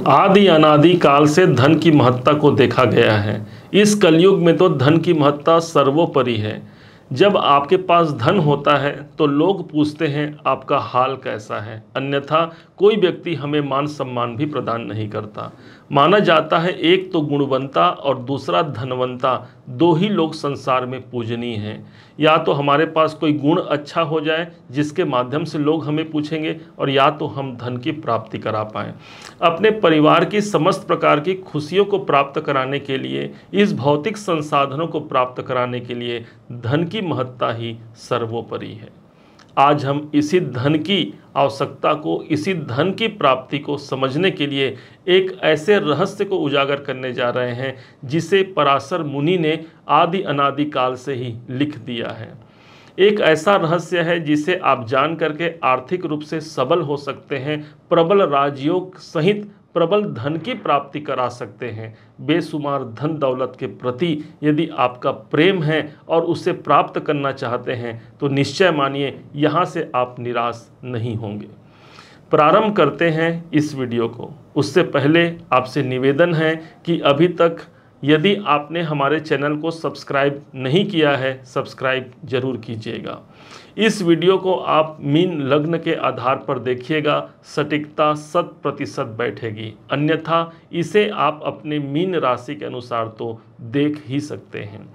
आदि अनादि काल से धन की महत्ता को देखा गया है। इस कलयुग में तो धन की महत्ता सर्वोपरि है। जब आपके पास धन होता है तो लोग पूछते हैं आपका हाल कैसा है, अन्यथा कोई व्यक्ति हमें मान सम्मान भी प्रदान नहीं करता। माना जाता है एक तो गुणवंता और दूसरा धनवंता, दो ही लोग संसार में पूजनीय हैं। या तो हमारे पास कोई गुण अच्छा हो जाए जिसके माध्यम से लोग हमें पूछेंगे, और या तो हम धन की प्राप्ति करा पाएँ। अपने परिवार की समस्त प्रकार की खुशियों को प्राप्त कराने के लिए, इस भौतिक संसाधनों को प्राप्त कराने के लिए धन की महत्ता ही सर्वोपरि है। आज हम इसी धन की आवश्यकता को, इसी धन की प्राप्ति को समझने के लिए एक ऐसे रहस्य को उजागर करने जा रहे हैं जिसे पराशर मुनि ने आदि अनादि काल से ही लिख दिया है। एक ऐसा रहस्य है जिसे आप जान करके आर्थिक रूप से सबल हो सकते हैं, प्रबल राजयोग सहित प्रबल धन की प्राप्ति करा सकते हैं। बेशुमार धन दौलत के प्रति यदि आपका प्रेम है और उसे प्राप्त करना चाहते हैं तो निश्चय मानिए यहाँ से आप निराश नहीं होंगे। प्रारंभ करते हैं इस वीडियो को। उससे पहले आपसे निवेदन है कि अभी तक यदि आपने हमारे चैनल को सब्सक्राइब नहीं किया है, सब्सक्राइब जरूर कीजिएगा। इस वीडियो को आप मीन लग्न के आधार पर देखिएगा, सटीकता 100% बैठेगी, अन्यथा इसे आप अपने मीन राशि के अनुसार तो देख ही सकते हैं।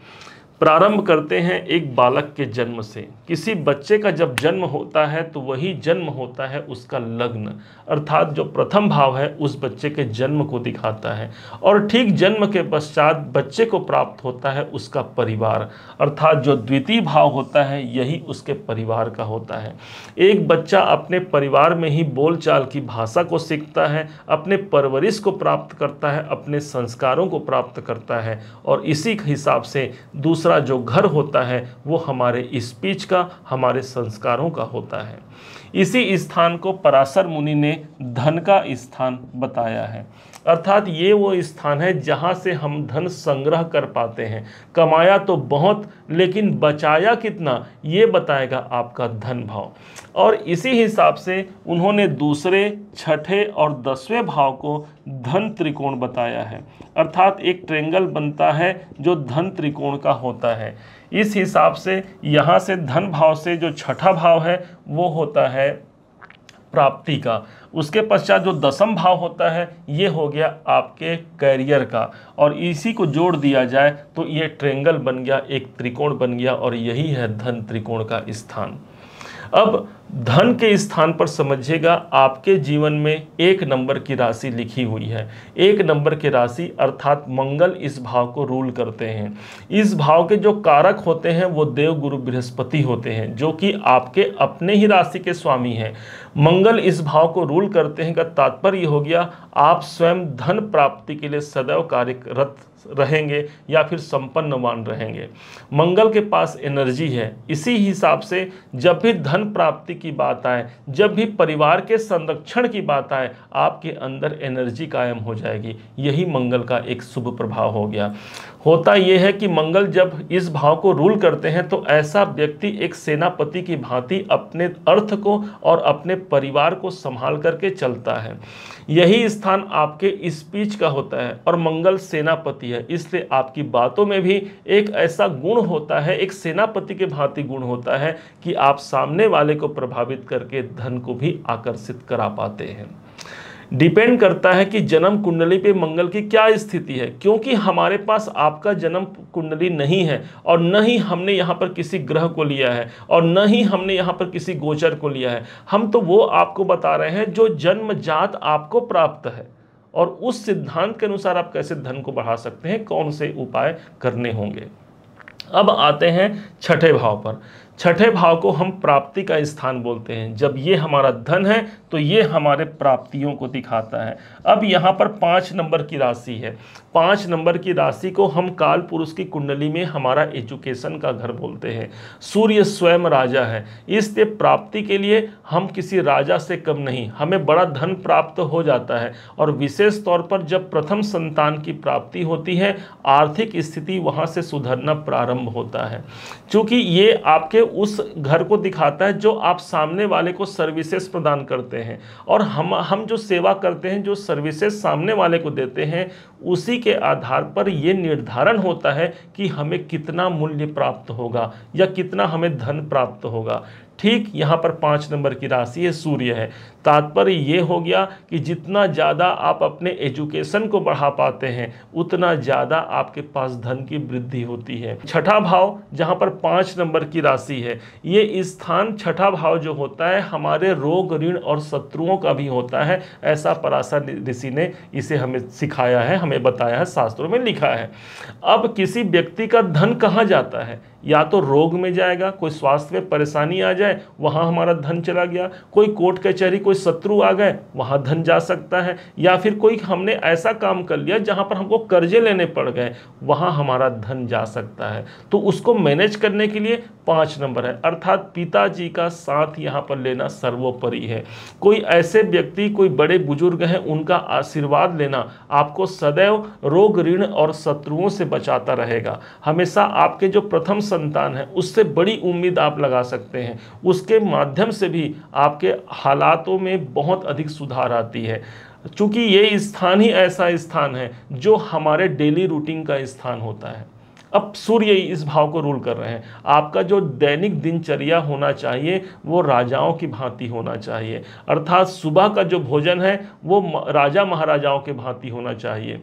प्रारंभ करते हैं एक बालक के जन्म से। किसी बच्चे का जब जन्म होता है तो वही जन्म होता है उसका लग्न, अर्थात जो प्रथम भाव है उस बच्चे के जन्म को दिखाता है। और ठीक जन्म के पश्चात बच्चे को प्राप्त होता है उसका परिवार, अर्थात जो द्वितीय भाव होता है यही उसके परिवार का होता है। एक बच्चा अपने परिवार में ही बोलचाल की भाषा को सीखता है, अपने परवरिश को प्राप्त करता है, अपने संस्कारों को प्राप्त करता है, और इसी हिसाब से दूसरा जो घर होता है वो हमारे स्पीच का, हमारे संस्कारों का होता है। इसी स्थान को पराशर मुनि ने धन का स्थान बताया है, अर्थात ये वो स्थान है जहाँ से हम धन संग्रह कर पाते हैं। कमाया तो बहुत, लेकिन बचाया कितना ये बताएगा आपका धन भाव। और इसी हिसाब से उन्होंने दूसरे, छठे और 10वें भाव को धन त्रिकोण बताया है, अर्थात एक ट्रेंगल बनता है जो धन त्रिकोण का होता है। इस हिसाब से यहाँ से धन भाव से जो छठा भाव है वो होता है प्राप्ति का, उसके पश्चात जो 10वां भाव होता है ये हो गया आपके कैरियर का, और इसी को जोड़ दिया जाए तो ये ट्रेंगल बन गया, एक त्रिकोण बन गया, और यही है धन त्रिकोण का स्थान। अब धन के स्थान पर समझिएगा आपके जीवन में 1 नंबर की राशि लिखी हुई है। 1 नंबर की राशि अर्थात मंगल इस भाव को रूल करते हैं। इस भाव के जो कारक होते हैं वो देव गुरु बृहस्पति होते हैं, जो कि आपके अपने ही राशि के स्वामी हैं। मंगल इस भाव को रूल करते हैं का तात्पर्य हो गया आप स्वयं धन प्राप्ति के लिए सदैव कार्यरत रहेंगे या फिर संपन्नवान रहेंगे। मंगल के पास एनर्जी है। इसी हिसाब से जब भी धन प्राप्ति की बात आए, जब भी परिवार के संरक्षण की बात आए, आपके अंदर एनर्जी कायम हो जाएगी। यही मंगल का एक शुभ प्रभाव हो गया। होता यह है कि मंगल जब इस भाव को रूल करते हैं तो ऐसा व्यक्ति एक सेनापति की भांति अपने अर्थ को और अपने परिवार को संभाल करके चलता है। यही स्थान आपके स्पीच का होता है, और मंगल सेनापति है, इसलिए आपकी बातों में भी एक ऐसा गुण होता है, एक सेनापति के भांति गुण होता है कि आप सामने वाले को प्रभावित करके धन को भी आकर्षित करा पाते हैं। डिपेंड करता है कि जन्म कुंडली पे मंगल की क्या स्थिति है, क्योंकि हमारे पास आपका जन्म कुंडली नहीं है, और न ही हमने यहाँ पर किसी ग्रह को लिया है, और न ही हमने यहाँ पर किसी गोचर को लिया है। हम तो वो आपको बता रहे हैं जो जन्मजात आपको प्राप्त है, और उस सिद्धांत के अनुसार आप कैसे धन को बढ़ा सकते हैं, कौन से उपाय करने होंगे। अब आते हैं छठे भाव पर। छठे भाव को हम प्राप्ति का स्थान बोलते हैं। जब ये हमारा धन है तो ये हमारे प्राप्तियों को दिखाता है। अब यहाँ पर 5 नंबर की राशि है। 5 नंबर की राशि को हम काल पुरुष की कुंडली में हमारा एजुकेशन का घर बोलते हैं। सूर्य स्वयं राजा है, इसलिए प्राप्ति के लिए हम किसी राजा से कम नहीं, हमें बड़ा धन प्राप्त हो जाता है। और विशेष तौर पर जब प्रथम संतान की प्राप्ति होती है, आर्थिक स्थिति वहाँ से सुधरना प्रारंभ होता है। क्योंकि ये आपके उस घर को दिखाता है जो आप सामने वाले को सर्विसेज प्रदान करते हैं, और हम जो सेवा करते हैं, जो सर्विसेज सामने वाले को देते हैं, उसी के आधार पर यह निर्धारण होता है कि हमें कितना मूल्य प्राप्त होगा या कितना हमें धन प्राप्त होगा। ठीक यहाँ पर 5 नंबर की राशि है, सूर्य है। तात्पर्य ये हो गया कि जितना ज़्यादा आप अपने एजुकेशन को बढ़ा पाते हैं, उतना ज़्यादा आपके पास धन की वृद्धि होती है। छठा भाव जहाँ पर 5 नंबर की राशि है, ये स्थान छठा भाव जो होता है हमारे रोग, ऋण और शत्रुओं का भी होता है। ऐसा पराशर ऋषि ने इसे हमें सिखाया है, हमें बताया है, शास्त्रों में लिखा है। अब किसी व्यक्ति का धन कहाँ जाता है? या तो रोग में जाएगा, कोई स्वास्थ्य में परेशानी आ जाए, वहाँ हमारा धन चला गया। कोई कोर्ट कचहरी, कोई शत्रु आ गए, वहाँ धन जा सकता है। या फिर कोई हमने ऐसा काम कर लिया जहाँ पर हमको कर्जे लेने पड़ गए, वहाँ हमारा धन जा सकता है। तो उसको मैनेज करने के लिए 5 नंबर है, अर्थात पिताजी का साथ यहाँ पर लेना सर्वोपरि है। कोई ऐसे व्यक्ति, कोई बड़े बुजुर्ग हैं, उनका आशीर्वाद लेना आपको सदैव रोग, ऋण और शत्रुओं से बचाता रहेगा। हमेशा आपके जो प्रथम संतान है उससे बड़ी उम्मीद आप लगा सकते हैं, उसके माध्यम से भी आपके हालातों में बहुत अधिक सुधार आती है। चूंकि ये स्थान ही ऐसा स्थान है जो हमारे डेली रूटीन का स्थान होता है। अब सूर्य इस भाव को रूल कर रहे हैं। आपका जो दैनिक दिनचर्या होना चाहिए वो राजाओं की भांति होना चाहिए, अर्थात सुबह का जो भोजन है वो राजा महाराजाओं के भांति होना चाहिए,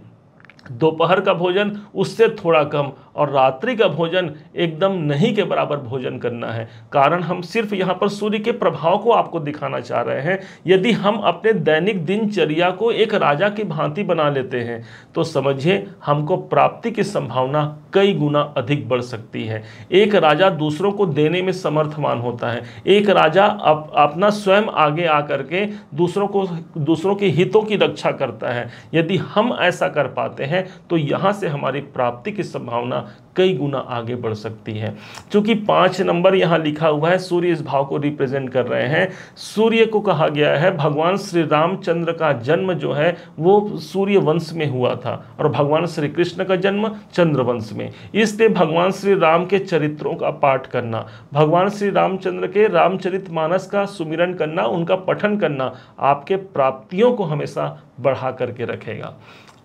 दोपहर का भोजन उससे थोड़ा कम, और रात्रि का भोजन एकदम नहीं के बराबर भोजन करना है। कारण हम सिर्फ यहाँ पर सूर्य के प्रभाव को आपको दिखाना चाह रहे हैं। यदि हम अपने दैनिक दिनचर्या को एक राजा की भांति बना लेते हैं तो समझिए हमको प्राप्ति की संभावना कई गुना अधिक बढ़ सकती है। एक राजा दूसरों को देने में समर्थवान होता है। एक राजा अपना स्वयं आगे आकर के दूसरों के हितों की रक्षा करता है। यदि हम ऐसा कर पाते हैं तो यहाँ से हमारी प्राप्ति की संभावना कई गुना आगे बढ़ सकती है। क्योंकि 5 नंबर यहाँ लिखा हुआ है, सूर्य इस भाव को रिप्रेजेंट कर रहे हैं। सूर्य को कहा गया है, भगवान श्री रामचंद्र का जन्म जो है वो सूर्य वंश में हुआ था, और भगवान श्री कृष्ण का जन्म चंद्र वंश में। इसलिए भगवान श्री राम के चरित्रों का पाठ करना, भगवान श्री रामचंद्र के रामचरितमानस का सुमिरन करना, उनका पठन करना आपके प्राप्तियों को हमेशा बढ़ा करके रखेगा।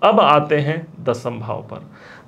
अब आते हैं 10वें भाव पर।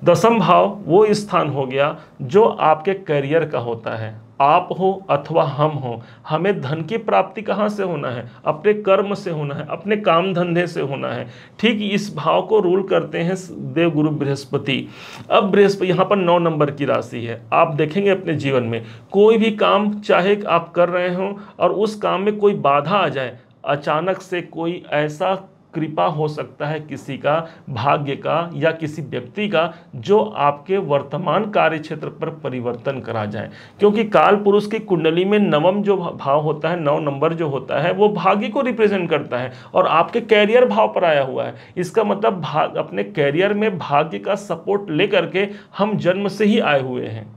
10वां भाव वो स्थान हो गया जो आपके करियर का होता है। आप हो अथवा हम हो, हमें धन की प्राप्ति कहाँ से होना है? अपने कर्म से होना है, अपने काम धंधे से होना है। ठीक इस भाव को रूल करते हैं देवगुरु बृहस्पति। अब बृहस्पति यहाँ पर 9 नंबर की राशि है। आप देखेंगे अपने जीवन में कोई भी काम चाहे आप कर रहे हो और उस काम में कोई बाधा आ जाए, अचानक से कोई ऐसा कृपा हो सकता है किसी का, भाग्य का या किसी व्यक्ति का, जो आपके वर्तमान कार्य क्षेत्र पर परिवर्तन करा जाए। क्योंकि काल पुरुष की कुंडली में 9वां जो भाव होता है, 9 नंबर जो होता है, वो भाग्य को रिप्रेजेंट करता है और आपके कैरियर भाव पर आया हुआ है। इसका मतलब अपने कैरियर में भाग्य का सपोर्ट लेकर के हम जन्म से ही आए हुए हैं।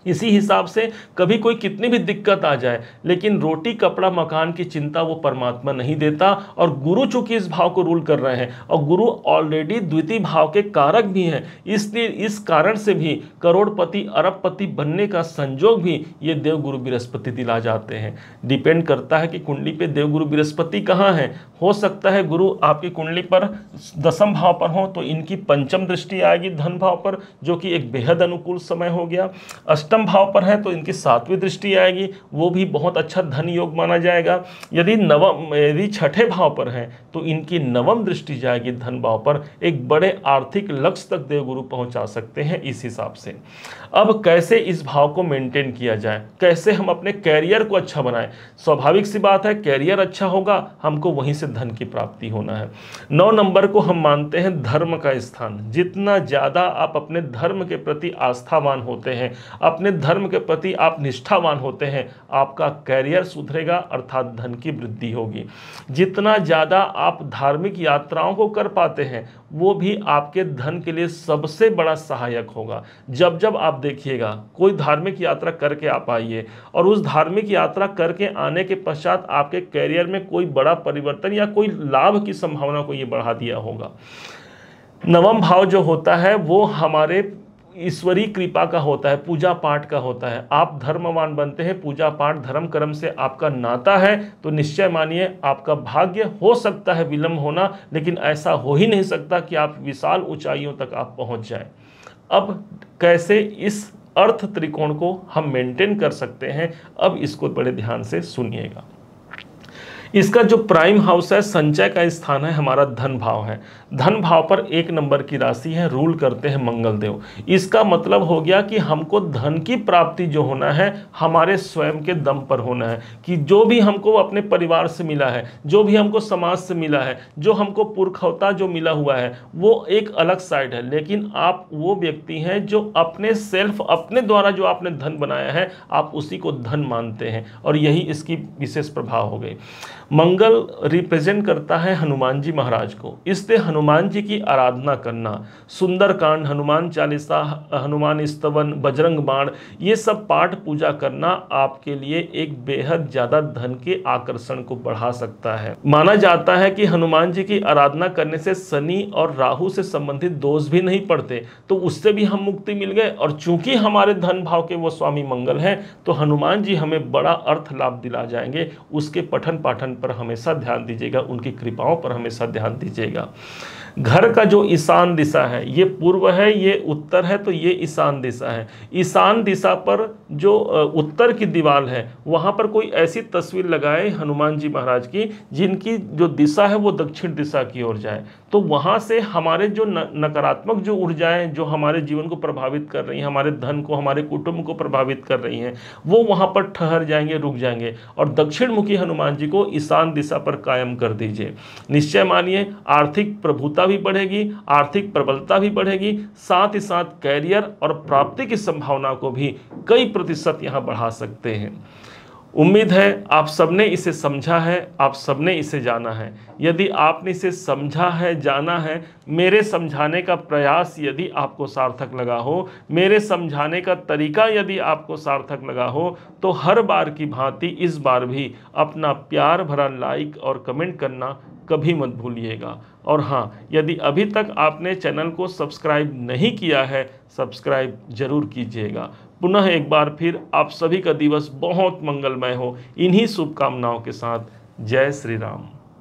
इसी हिसाब से कभी कोई कितनी भी दिक्कत आ जाए, लेकिन रोटी कपड़ा मकान की चिंता वो परमात्मा नहीं देता। और गुरु चूंकि इस भाव को रूल कर रहे हैं और गुरु ऑलरेडी द्वितीय भाव के कारक भी हैं, इसलिए इस कारण से भी करोड़पति अरबपति बनने का संजोग भी ये देवगुरु बृहस्पति दिला जाते हैं। डिपेंड करता है कि कुंडली पे देवगुरु बृहस्पति कहाँ है। हो सकता है गुरु आपकी कुंडली पर 10वें भाव पर हो तो इनकी 5वीं दृष्टि आएगी धन भाव पर, जो कि एक बेहद अनुकूल समय हो गया। 8वें भाव पर है तो इनकी 7वीं दृष्टि आएगी, वो भी बहुत अच्छा धन योग माना जाएगा। यदि 6ठे भाव पर है तो इनकी 9वीं दृष्टि जाएगी धन भाव पर। एक बड़े आर्थिक लक्ष्य तक देवगुरु पहुंचा सकते हैं इस हिसाब से। अब कैसे इस भाव को मेंटेन किया जाए, कैसे हम अपने कैरियर को अच्छा बनाएं? स्वाभाविक सी बात है, कैरियर अच्छा होगा, हमको वहीं से धन की प्राप्ति होना है। 9 नंबर को हम मानते हैं धर्म का स्थान। जितना ज़्यादा आप अपने धर्म के प्रति आस्थावान होते हैं, अपने धर्म के प्रति आप निष्ठावान होते हैं, आपका कैरियर सुधरेगा अर्थात धन की वृद्धि होगी। जितना ज़्यादा आप धार्मिक यात्राओं को कर पाते हैं वो भी आपके धन के लिए सबसे बड़ा सहायक होगा। जब जब आप देखिएगा कोई धार्मिक यात्रा करके आप आइए और उस धार्मिक यात्रा करके आने के पश्चात आपके कैरियर में कोई बड़ा परिवर्तन या कोई लाभ की संभावना को ये बढ़ा दिया होगा। 9वां भाव जो होता है वो हमारे ईश्वरीय कृपा का होता है, पूजा पाठ का होता है। आप धर्मवान बनते हैं, पूजा पाठ धर्म कर्म से आपका नाता है, तो निश्चय मानिए आपका भाग्य हो सकता है विलंब होना, लेकिन ऐसा हो ही नहीं सकता कि आप विशाल ऊंचाइयों तक आप पहुंच जाए। अब कैसे इस अर्थ त्रिकोण को हम मेंटेन कर सकते हैं, अब इसको बड़े ध्यान से सुनिएगा। इसका जो प्राइम हाउस है, संचय का स्थान है, हमारा धन भाव है। धन भाव पर 1 नंबर की राशि है, रूल करते हैं मंगल देव। इसका मतलब हो गया कि हमको धन की प्राप्ति जो होना है हमारे स्वयं के दम पर होना है, कि जो भी हमको अपने परिवार से मिला है, जो भी हमको समाज से मिला है, जो हमको पुरखौता जो मिला हुआ है, वो एक अलग साइड है। लेकिन आप वो व्यक्ति हैं जो अपने सेल्फ, अपने द्वारा जो आपने धन बनाया है, आप उसी को धन मानते हैं, और यही इसकी विशेष प्रभाव हो गई। मंगल रिप्रेजेंट करता है हनुमान जी महाराज को, इसलिए हनुमान जी की आराधना करना, सुंदरकांड, हनुमान चालीसा, हनुमान स्तवन, बजरंग बाण, ये सब पाठ पूजा करना आपके लिए एक बेहद ज़्यादा धन के आकर्षण को बढ़ा सकता है। माना जाता है कि हनुमान जी की आराधना करने से शनि और राहु से संबंधित दोष भी नहीं पड़ते, तो उससे भी हम मुक्ति मिल गए। और चूंकि हमारे धन भाव के वो स्वामी मंगल हैं, तो हनुमान जी हमें बड़ा अर्थ लाभ दिला जाएंगे। उसके पठन पाठन पर हमेशा ध्यान दीजिएगा, उनकी कृपाओं पर हमेशा ध्यान दीजिएगा। घर का जो ईशान दिशा है, ये पूर्व है, ये उत्तर है, तो ये ईशान दिशा है। ईशान दिशा पर जो उत्तर की दीवार है, वहाँ पर कोई ऐसी तस्वीर लगाए हनुमान जी महाराज की जिनकी जो दिशा है वो दक्षिण दिशा की ओर जाए, तो वहाँ से हमारे जो नकारात्मक जो ऊर्जाएं जो हमारे जीवन को प्रभावित कर रही हैं, हमारे धन को, हमारे कुटुंब को प्रभावित कर रही हैं, वो वहाँ पर ठहर जाएंगे, रुक जाएंगे। और दक्षिण मुखी हनुमान जी को ईशान दिशा पर कायम कर दीजिए। निश्चय मानिए आर्थिक प्रभुता भी बढ़ेगी, आर्थिक प्रबलता भी बढ़ेगी, साथ ही साथ कैरियर और प्राप्ति की संभावना को भी कई प्रतिशत यहाँ बढ़ा सकते हैं। उम्मीद है आप सबने इसे समझा है, आप सबने इसे जाना है। यदि आपने इसे समझा है, जाना है, मेरे समझाने का प्रयास यदि आपको सार्थक लगा हो, मेरे समझाने का तरीका यदि आपको सार्थक लगा हो, तो हर बार की भांति इस बार भी अपना प्यार भरा लाइक और कमेंट करना कभी मत भूलिएगा। और हाँ, यदि अभी तक आपने चैनल को सब्सक्राइब नहीं किया है, सब्सक्राइब जरूर कीजिएगा। पुनः एक बार फिर आप सभी का दिवस बहुत मंगलमय हो, इन्हीं शुभकामनाओं के साथ। जय श्री राम।